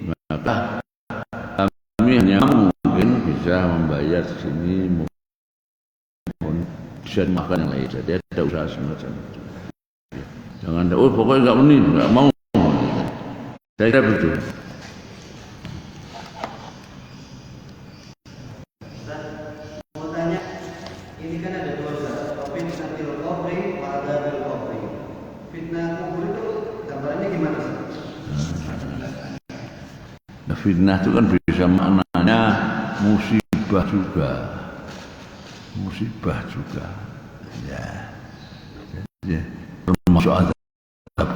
maka kami hanya mungkin bisa membayar di sini, mungkin bisa makan yang lain. Jadi ada usaha semacam itu. Jangan ada, oh pokoknya nggak mau. Saya kira betul. Mau tanya, ini kan ada dua zat, fitnatul qabri, adzabul qabri. Fitnah kubur itu gambarannya gimana sih? Nah, fitnah itu kan bisa maknanya musibah juga, ya. Ya. Termasuk azab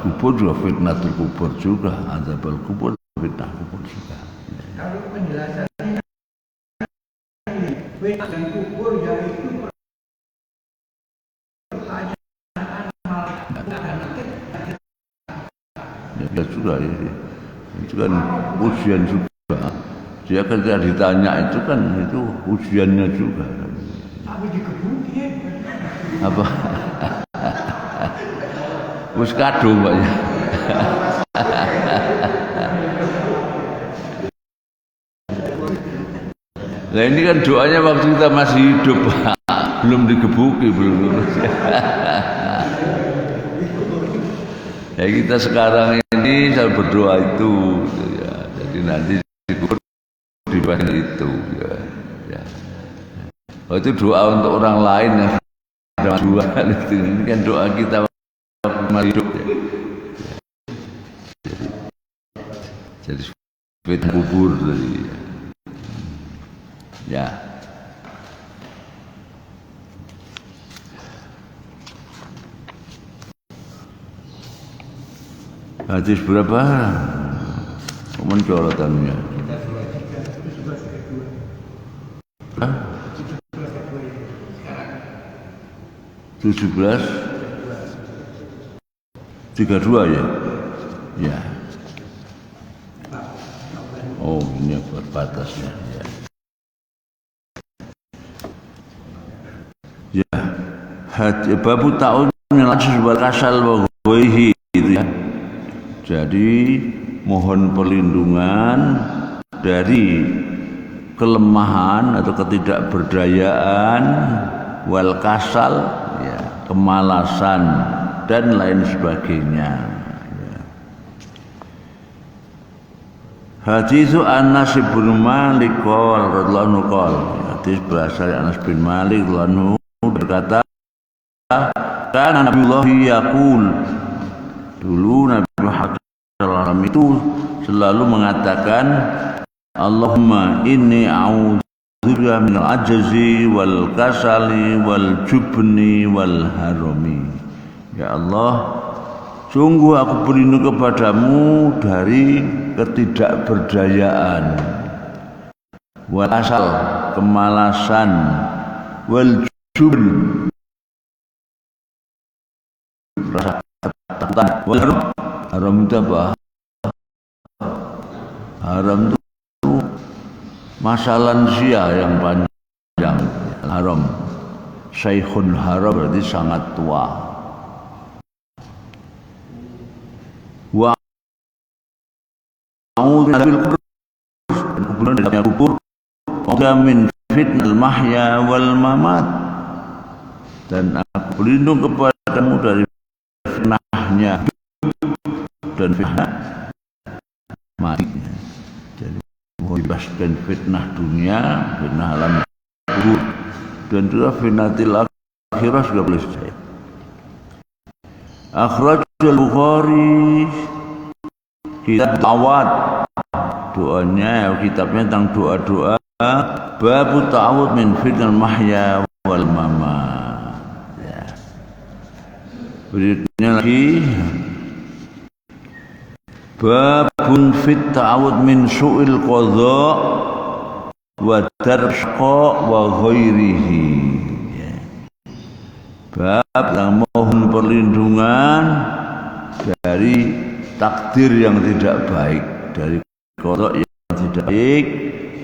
kubur juga fitnatul kubur juga, azabul kubur fitnah kubur juga. Kalau penjelasannya fitnah dan kubur yaitu Ya juga ya. Itu kan ujian juga. Dia ketika ditanya itu kan itu ujiannya juga. tapi dikebuki Apa? Wis kado Mbak ya. Nah ini kan doanya waktu kita masih hidup, belum digebuki, belum lulus. Ya kita sekarang ini selalu berdoa itu, ya. Jadi nanti dikubur di bagian itu, ya. Ya. Oh, itu doa untuk orang lain yang ada dua itu. Ini kan doa kita masih hidup. Ya. Jadi fitnah kubur tadi. Ya. Hadis berapa? Mencorotannya. 17:32 ya? Ya. Oh, ini batasnya ya. Ya. Babu ta'un min al-ajz wal kasal wa ghaihi itu ya. Jadi mohon perlindungan dari kelemahan atau ketidakberdayaan, wal kasal ya, kemalasan dan lain sebagainya ya. Hadis Anas bin Malik radhiyallahu anhu, hadis berasal dari Anas bin Malik radhiyallahu anhu berkata, kan Nabiullah yaqul, dulu Nabi Muhammad SAW itu selalu mengatakan, Allahumma inni a'udzubika minal ajzi wal kasali wal jubni wal harami. Ya Allah, sungguh aku berlindung kepadamu dari ketidakberdayaan, wal kasal, kemalasan, wal jubn, rasa ketakutan, wal haram itu apa? Haram itu masa lansia yang panjang. Haram, syaikhun haram berarti sangat tua. Wa kemudian dalamnya kubur, min fitnal mahya wal mamat, dan aku berlindung kepadamu dari fitnahnya dan fitnah mati. Jadi bebaskan fitnah dunia, fitnah alam kubur, dan juga fitnatil akhirah juga boleh saja. Akhrajul Bukhari, kitab tawad, doanya, kitabnya tentang doa-doa, babu ta'awud min fitnal mahya wal mamat ya. Berikutnya lagi, babun fit ta'awud min su'il qadha wa darqa wa ghairihi ya. Bab yang mohon perlindungan dari takdir yang tidak baik, dari qadha yang tidak baik,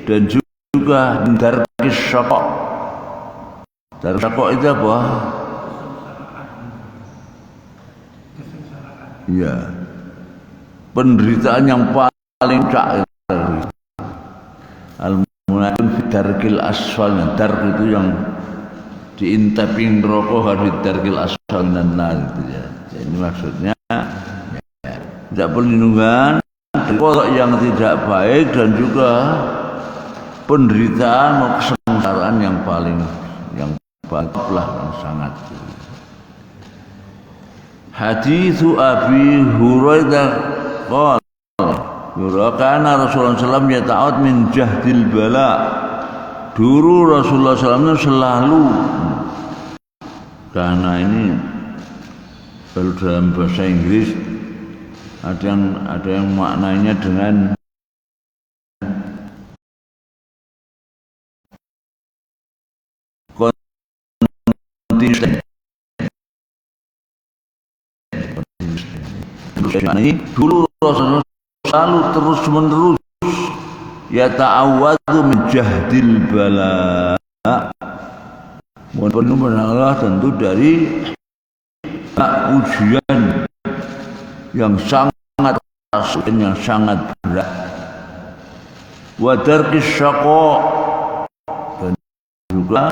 dan juga darqis syaqa. Darqis syaqa itu apa? Ya, penderitaan yang paling cak. Al-munafik fi darkil asfal, dark itu yang diintepin neraka, di darkil asfal dan nar itu ya. Jadi maksudnya ya, tidak perlindungan dari qadha yang tidak baik dan juga penderitaan atau kesengsaraan yang paling belah yang sangat. Hadithu Abi Hurairah qala kana Rasulullah SAW yata'awad min jahdil bala. Dulu Rasulullah SAW selalu, karena ini kalau dalam bahasa Inggris ada yang maknanya dengan konsisten. Ini dulu Rasulullah selalu terus menerus ya ta'awwadhu min jahdil bala, mohon perlindungan Allah tentu dari ujian yang sangat keras, yang sangat berat, wa darqis syaqa, dan juga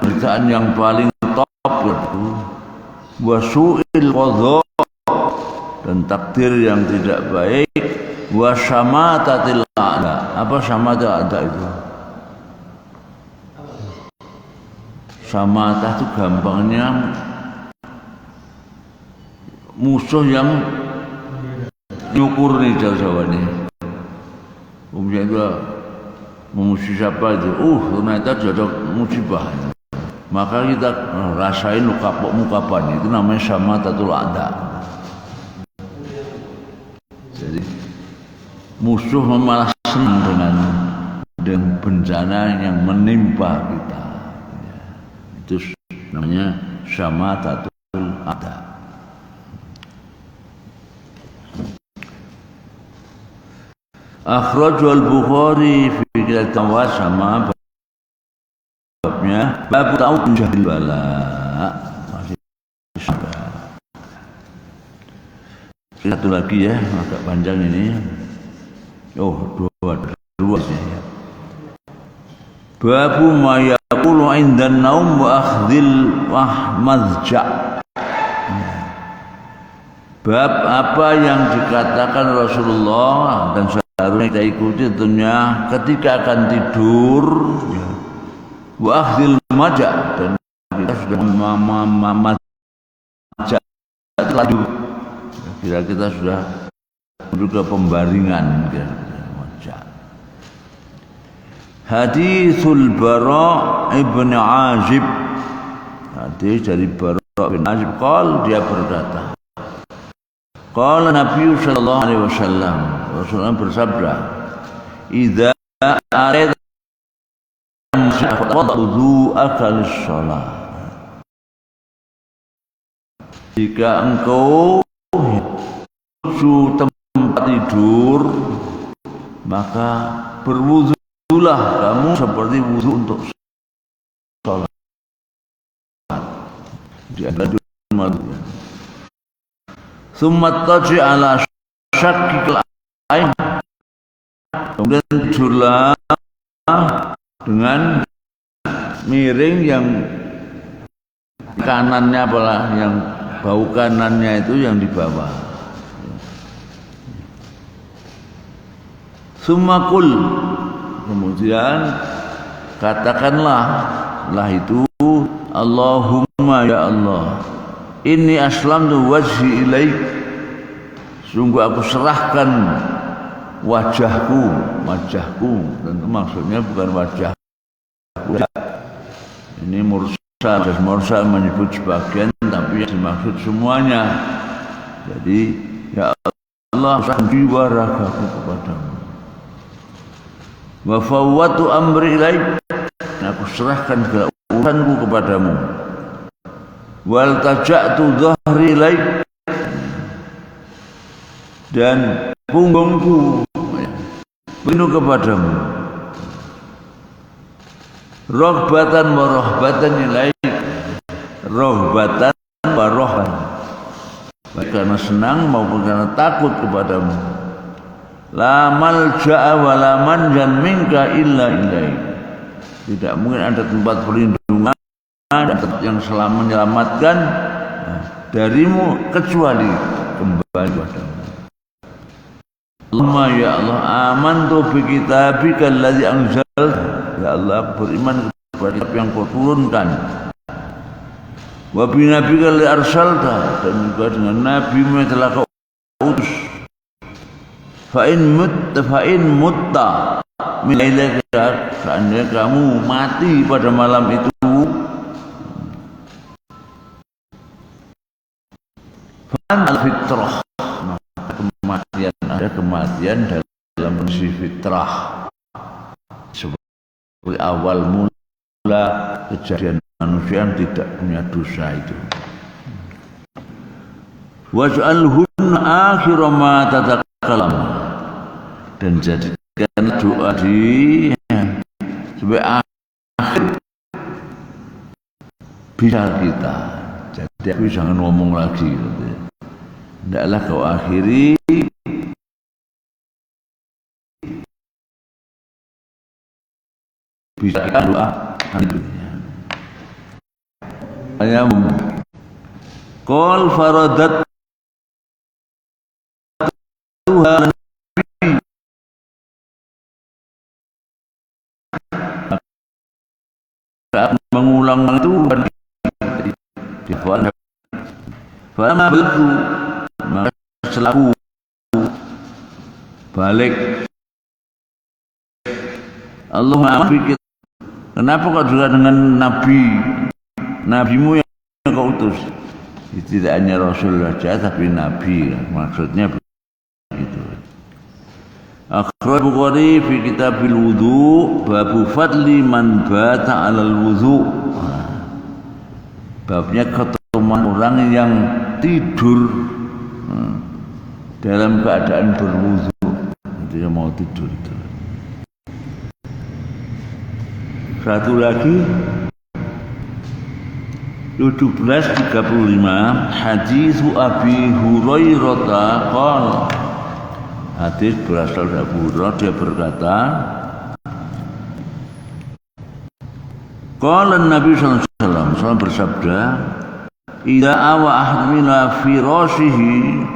penderitaan yang paling top yaitu wa su'il qadha, dan takdir yang tidak baik, wa syamatatil a'da. Apa syamatatil a'da itu? Syamatah itu gampangnya musuh yang nyukur nih Jawa nih. Umumnya itu memuji siapa itu, ternyata ada musibah. Maka kita rasain kapokmu kapan, itu namanya syamatatul a'da. Jadi musuh malah senang dengan bencana yang menimpa kita. Itu namanya syamatatul a'da. Akhrajul Bukhari fi kitab sama babnya bab ta'awud min syarril bala. Masih satu lagi ya, agak panjang ini. Dua sih. Babu ma yaqulu 'indan naum wa akhdhil mahmadja. Bab apa yang dikatakan Rasulullah dan seharusnya kita ikuti tentunya ketika akan tidur, ya. Wa akhdhil maja, dan kita sudah maja laju, kira kita sudah menuju ke pembaringan, maja. Haditsul Bara ibn Azib, hadis dari Bara bin Azib, dia berkata, qala Nabi sallallahu alaihi wasallam, Rasulullah bersabda, idza arada wudu'aka lis-shalah, jika engkau menuju tempat tidur, maka berwudulah kamu seperti wudu untuk sholat. Summa taji ala syakikil ain, kemudian tidurlah dengan miring yang kanannya apalah, yang bau kanannya itu yang di bawah. Sumakul, kemudian katakanlah lah itu, Allahumma ya Allah, inni aslamtu wajhi ilaik, sungguh aku serahkan wajahku, tentu maksudnya bukan wajahku. Ini mursal menyebut sebagian, tapi yang dimaksud semuanya. Jadi ya Allah, serahkan jiwa ragaku kepadamu. Wa fawwatu amri ilaik, aku serahkan urusanku kepadamu. Wal taja'tu dhahri ilaik, dan punggungku penuh kepadamu. Rohbatan wa rohbatan ilaik, rohbatan wa rohbatan, baik karena senang maupun karena takut kepadamu. La malja'a wa la manjan minka illa ilaik, tidak mungkin ada tempat perlindungan dan yang menyelamatkan darimu kecuali kembali kepadamu. Allahumma ya Allah, amantu bi kitabika allazi anzalta, ya Allah, beriman kepada kitab yang kau turunkan. Wa bi nabiyika allazi arsalta, dan juga dengan nabi yang telah kau utus. Fa in mutta min lailika, seandainya kamu mati pada malam itu, fa al-fitrah, kematian, ada kematian dalam kondisi fitrah, seperti awal mula kejadian manusia yang tidak punya dosa itu. Waj'alhunna akhir ma tatakalam, dan jadikan doa di sebagai akhir bisa kita. Jadi aku jangan ngomong lagi, hendaklah kau akhiri bisa doa itu. Ayam qol faradat Tuhan mengulang itu di fana begitu, maka selaku balik Allahumma fikir. Kenapa kok juga dengan nabimu yang kau utus? Tidak hanya Rasul saja tapi Nabi, maksudnya begitu. Akhraj Bukhari fi kitabil wudu babu fadli man bata 'alal wudu. Babnya keutamaan orang yang tidur dalam keadaan berwudu. Dia mau tidur itu. Satu lagi 1735 hadis Abi Hurairah qala. Hadis berasal dari Abu Hurairah, dia berkata qala Nabi sallallahu alaihi wasallam bersabda idza awa ahmina firashihi,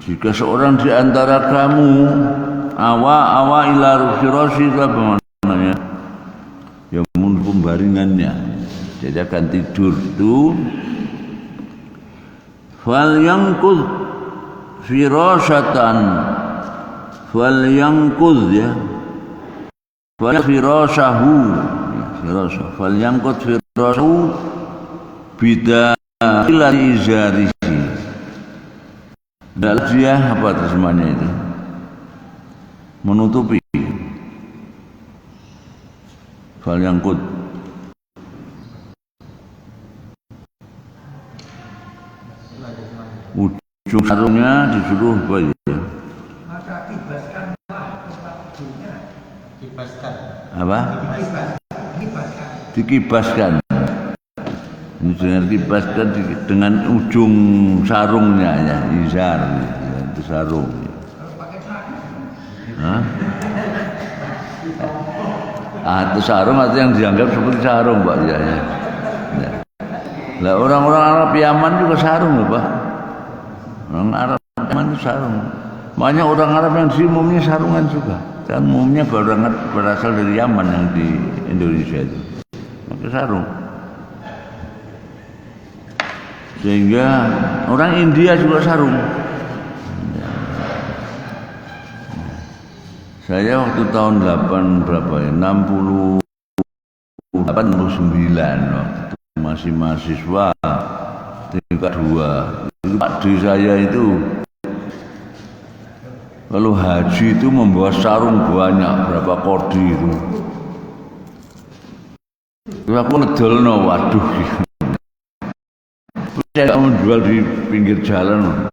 jika seorang di antara kamu awa ila firashihi, apa maknanya? Yang pembaringannya, jadi akan tidur itu fal yanqudh firashatan, fal yanqudh ya fal firashahu firasah, fal yanqudh firashahu bidal izarihi. Dalam dia apa terjemahannya itu? Menutupi. Fal yanqudh ujung sarungnya disuruh apa ya? Maka kibaskanlah bajunya. Kibaskan. Apa? Kibaskan. Dikibaskan. Ini dengan kibaskan dengan ujung sarungnya ya, izar itu sarung. Kalau pakai sarung. Hah? Itu sarung atau yang dianggap seperti sarung Pak ya. Lah orang-orang Arab Yaman juga sarung loh Pak. Orang Arab Yaman itu sarung. Banyak orang Arab yang di umumnya sarungan juga. Kan umumnya berasal dari Yaman yang di Indonesia itu. Pakai sarung. Sehingga orang India juga sarung. Saya waktu tahun 8 berapa ya? 69 waktu itu masih mahasiswa tingkat 2. Pak D saya itu kalau haji itu membawa sarung banyak, berapa kodi itu. Terus aku ngedolno, waduh. Saya menjual di pinggir jalan.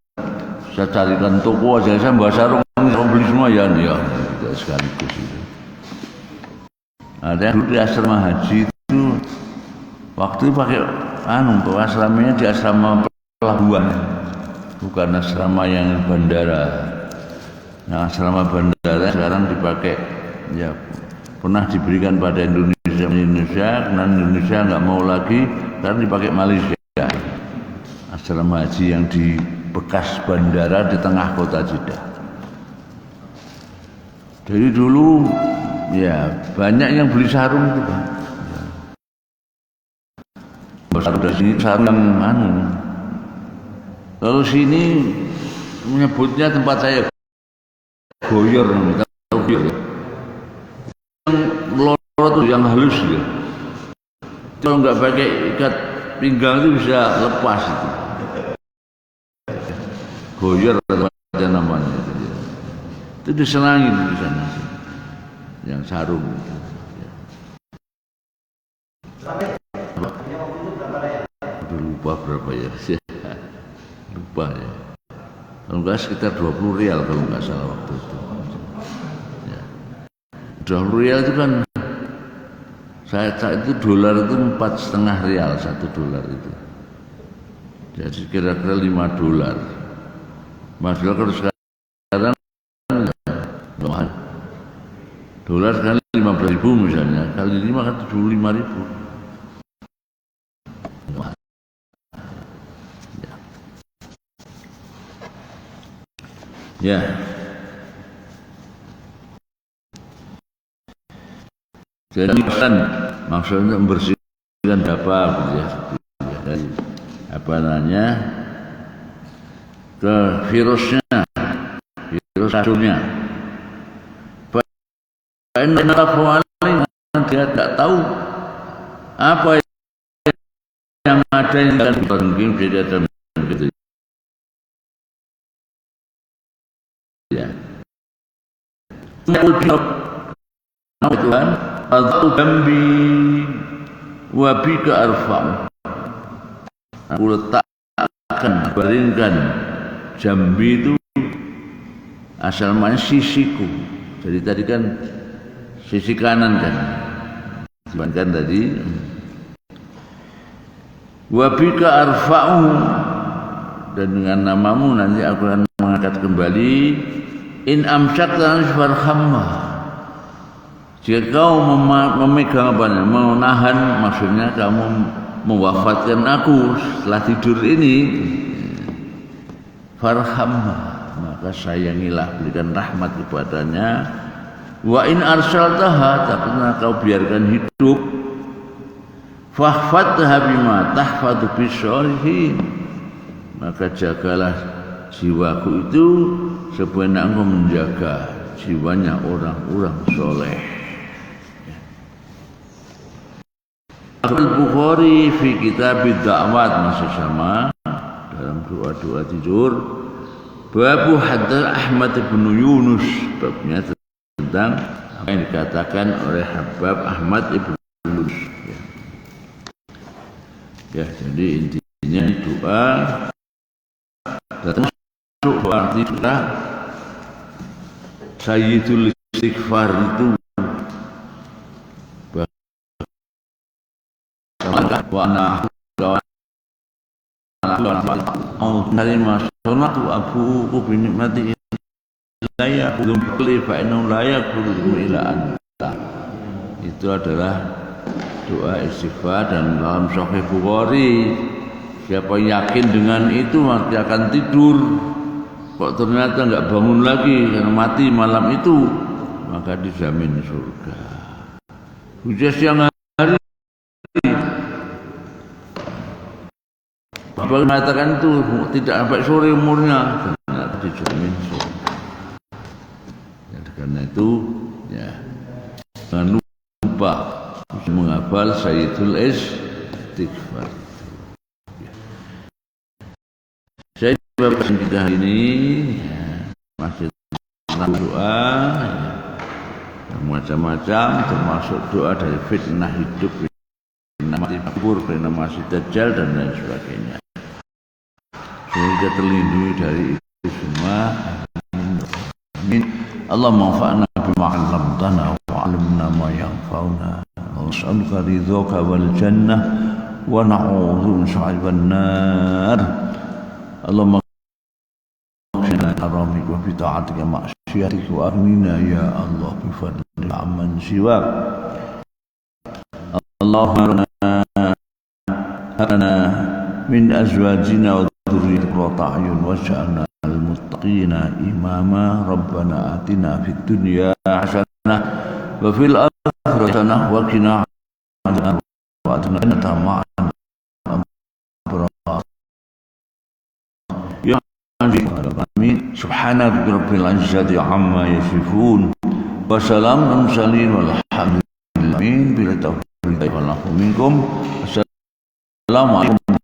Saya carikan toko aja, saya bawa sarung, beli semua ya sekaligus itu. Ada dulu di asrama haji itu waktu itu pakai asramanya di asrama pelabuhan, bukan asrama yang bandara. Nah asrama bandara sekarang dipakai ya pernah diberikan pada Indonesia, karena Indonesia nggak mau lagi, sekarang dipakai Malaysia. Asrama haji yang di bekas bandara di tengah kota Jeddah. Jadi dulu ya banyak yang beli sarung itu Pak. Sarung dari sini sarung yang Lalu sini menyebutnya tempat saya goyor, tahu goyor. Yang melorot itu yang halus ya. Kalau nggak pakai ikat pinggang itu bisa lepas itu. Goyor aja namanya. Itu disenangi di sana, yang sarung itu. Lupa berapa ya? Lupa ya. Kalau nggak sekitar 20 rial kalau nggak salah waktu itu. Ya. 20 rial itu kan, saat itu dolar itu 4,5 rial, 1 dolar itu. Jadi kira-kira 5 dolar. Masalah kalau sekarang dolar sekali 15.000 misalnya, kali 5 kan 75.000. Ya. Jadi kan maksudnya membersihkan apa ya, dari apa namanya ke virusnya, virus racunnya. dia tidak tahu apa yang ada yang mungkin jadi ada gitu ya. Tuhan, atau jambi wabika arfa'u. Aku letakkan, baringkan jambi itu asal mana sisiku. Jadi tadi kan sisi kanan kan, kan tadi. Wabika arfa'u, dan dengan namamu nanti aku akan mengangkat kembali. In amsakta farhamma. Jika kau memegang apa namanya, menahan, maksudnya kamu mewafatkan aku setelah tidur ini, farhamma, maka sayangilah, berikan rahmat kepadanya. Wa in arsaltaha, tapi kau biarkan hidup, fahfadha bima tahfadhu bisolihin, maka jagalah jiwaku itu sebenarnya engkau menjaga jiwanya orang-orang soleh. Al-Bukhari fi kitab ad-da'wat, masih sama dalam doa-doa tidur. Babu Haddal Ahmad bin Yunus, babnya tentang apa yang dikatakan oleh Habab Ahmad ibn Yunus. Ya, jadi intinya doa dan masuk arti doa Sayyidul Istighfar itu wa nerima sunatu abuku binikmati saya belum beli fa'inau layak belum ila anta. Itu adalah doa istighfar, dan dalam Sahih Bukhari siapa yakin dengan itu maka akan tidur, kok ternyata enggak bangun lagi karena mati malam itu, maka dijamin surga. Hujan siang hari Bapak mengatakan itu tidak sampai sore umurnya, ternyata dijamin surga. Ya, karena itu ya jangan lupa menghafal Sayyidul Istighfar. Ya. Saya bapak kita hari ini ya, masih tentang doa ya, macam-macam, termasuk doa dari fitnah hidup, fitnah mati kubur, fitnah masih dajjal dan lain sebagainya. Semoga terlindungi dari itu semua. Amin. Allahumma anfa'na bima 'allamtana wa 'allimna ma yanfa'una wa nas'aluka ridhaka wal jannah wa na'udzu min syarrin nar. Allahumma qina haramik wa bi ta'atika ma'siyatik wa aghnina ya Allah bi fadlika amman siwak. Allahumma hana min azwajina wa dhurriyyatina qurrata a'yun waj'alna lil muttaqina imama. Rabbana atina fid dunya hasanah wa fil akhirati hasanah wa qina adzabannar wa atina ma'an abrar ya amin. Subhana rabbil izzati amma yasifun wa salamun mursalin walhamdulillahi bila taufiq wal minkum. Assalamualaikum